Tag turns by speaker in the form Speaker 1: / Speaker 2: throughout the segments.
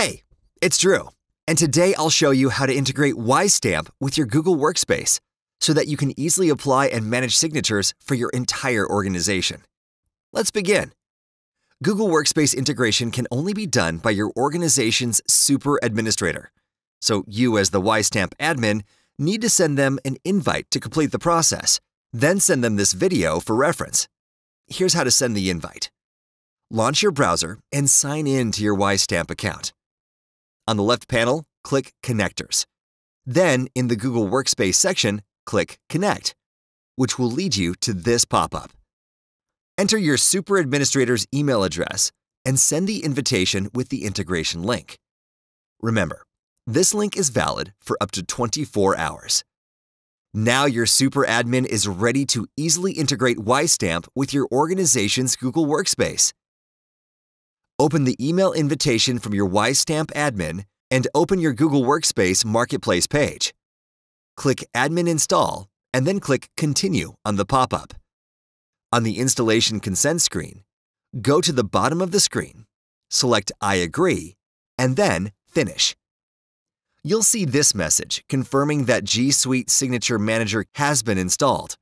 Speaker 1: Hey, it's Drew, and today I'll show you how to integrate WiseStamp with your Google Workspace so that you can easily apply and manage signatures for your entire organization. Let's begin. Google Workspace integration can only be done by your organization's super administrator. So you, as the WiseStamp admin, need to send them an invite to complete the process, then send them this video for reference. Here's how to send the invite. Launch your browser and sign in to your WiseStamp account. On the left panel, click Connectors. Then, in the Google Workspace section, click Connect, which will lead you to this pop-up. Enter your super administrator's email address and send the invitation with the integration link. Remember, this link is valid for up to 24 hours. Now your super admin is ready to easily integrate WiseStamp with your organization's Google Workspace. Open the email invitation from your WiseStamp admin and open your Google Workspace Marketplace page. Click Admin Install and then click Continue on the pop-up. On the installation consent screen, go to the bottom of the screen, select I agree, and then Finish. You'll see this message confirming that G Suite Signature Manager has been installed.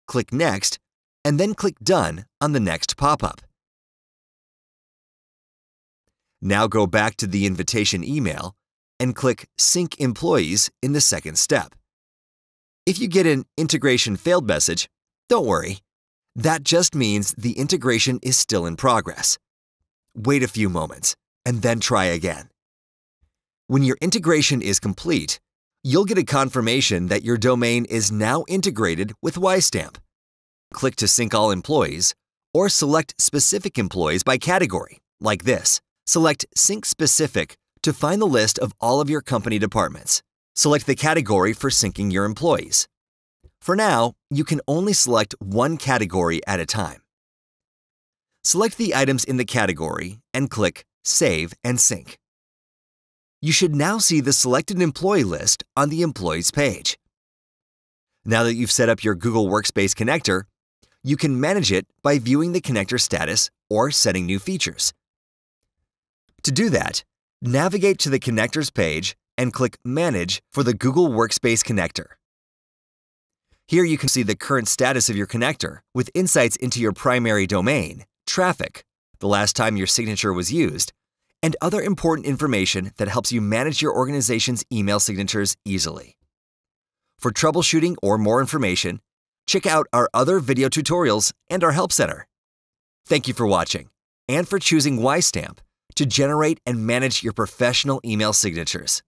Speaker 1: Click Next, and then click Done on the next pop-up. Now go back to the invitation email and click Sync Employees in the second step. If you get an Integration Failed message, don't worry. That just means the integration is still in progress. Wait a few moments and then try again. When your integration is complete, you'll get a confirmation that your domain is now integrated with WiseStamp. Click to sync all employees or select specific employees by category, like this. Select Sync Specific to find the list of all of your company departments. Select the category for syncing your employees. For now, you can only select one category at a time. Select the items in the category and click Save and Sync. You should now see the selected employee list on the Employees page. Now that you've set up your Google Workspace connector, you can manage it by viewing the connector status or setting new features. To do that, navigate to the Connectors page and click Manage for the Google Workspace connector. Here you can see the current status of your connector with insights into your primary domain, traffic, the last time your signature was used, and other important information that helps you manage your organization's email signatures easily. For troubleshooting or more information, check out our other video tutorials and our Help Center. Thank you for watching and for choosing WiseStamp to generate and manage your professional email signatures.